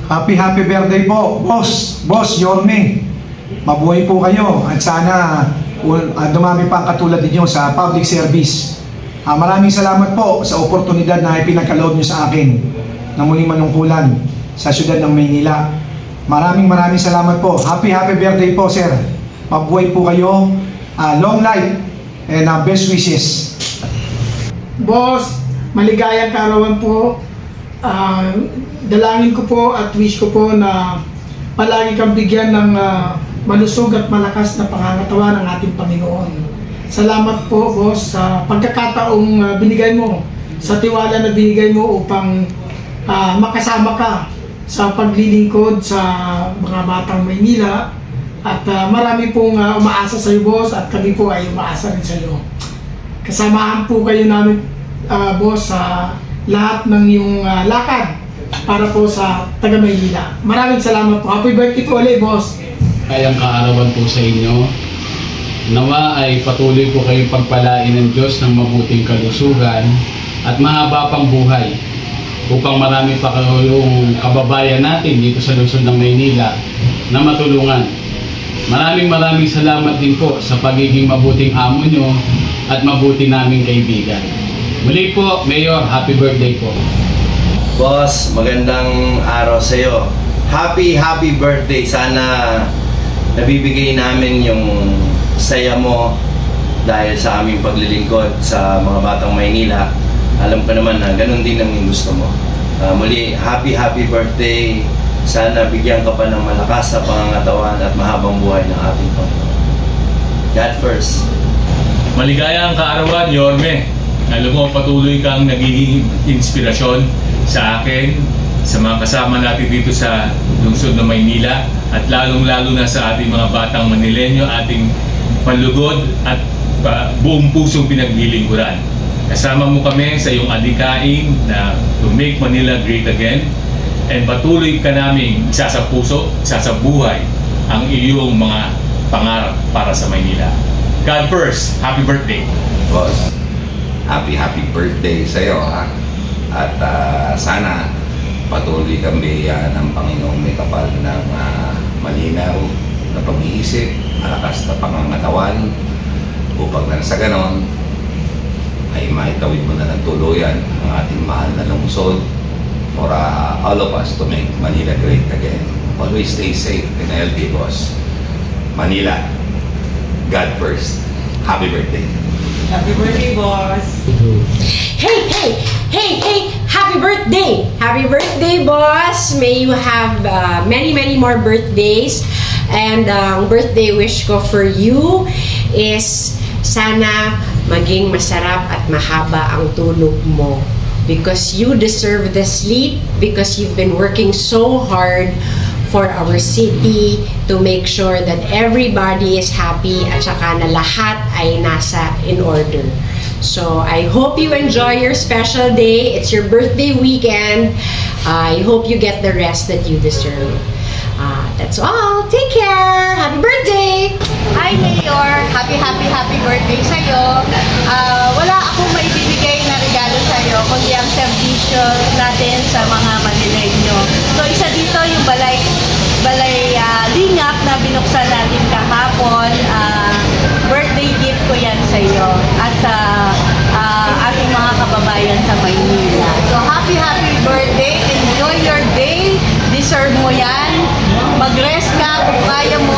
Happy birthday po, Boss Yorme. Mabuhay po kayo at sana dumami pa ang katulad ninyo sa public service. Maraming salamat po sa oportunidad na ipinagkaloob nyo sa akin na muling manungkulan sa siyudad ng Maynila. Maraming salamat po. Happy birthday po, sir. Mabuhay po kayo. Long life and best wishes. Boss, maligayang kaarawan po. Dalangin ko po at wish ko po na palagi kang bigyan ng malusog at malakas na pangangatawan ng ating Panginoon. Salamat po, boss, sa pagkakataong binigay mo, sa tiwala na binigay mo upang makasama ka sa paglilingkod sa mga batang Maynila. At marami pong umaasa sa iyo, boss, at kami po ay umaasa rin sa iyo. Kasamahan po kayo namin, boss, sa lahat ng iyong lakad para po sa taga Maynila. Maraming salamat po. Happy birthday po ulit, boss. Kayang kaarawan po sa inyo. Nawa ay patuloy po kayong pagpalain ng Diyos ng mabuting kalusugan at mahaba pang buhay upang marami pa kayong kababayan natin dito sa lungsod ng Maynila na matulungan. Maraming salamat din po sa pagiging mabuting amo nyo at mabuti naming kaibigan. Muli po, Mayor, happy birthday po. Boss, magandang araw sa iyo. Happy birthday. Sana nabibigay namin yung saya mo dahil sa aming paglilingkod sa mga batang Maynila. Alam ko naman na ganun din ang gusto mo. Muli, happy birthday. Sana bigyan ka pa ng malakas sa pangangatawan at mahabang buhay ng ating Panginoon. God first. Maligayang kaarawan, Yorme. Alam mo, patuloy kang nagiging inspirasyon sa akin, sa mga kasama natin dito sa lungsod ng Maynila, at lalong-lalo na sa ating mga batang Manileño, ating panlugod at buong pusong pinaglilingkuran. Kasama mo kami sa iyong adhikain na to make Manila great again, and patuloy ka namin isa sa puso, isa sa buhay ang iyong mga pangarap para sa Maynila. God first, happy birthday. Boss, happy birthday sa iyo, ha? At sana patuloy kang biyayaan ng Panginoong may kapal ng malinaw na pag-iisip, malakas na pangangatawan, upang nang sa ganon ay maitawid mo na ng tuluyan ang ating mahal na lungsod for all of us to make Manila great again. Always stay safe and healthy, boss. Manila, God first. Happy birthday. Happy birthday, boss. Hey! Happy birthday! Happy birthday, boss! May you have many more birthdays. And ang birthday wish ko for you is sana maging masarap at mahaba ang tulog mo. Because you deserve the sleep, because you've been working so hard for our city to make sure that everybody is happy at saka na lahat ay nasa in order. So I hope you enjoy your special day. It's your birthday weekend. I hope you get the rest that you deserve. That's all. Take care. Happy birthday. Hi, Mayor. Happy birthday sa'yo. Wala akong maibibigay na regalo sa'yo, kundi ang servisyo natin sa mga Manileño. So, isa dito yung balay lingap na binuksan natin kahapon. Birthday gift ko yan sa'yo at sa ating mga kababayan sa Maynila. So, happy birthday. Enjoy your day. Deserve mo yan. Mag-rest ka kung kaya mo.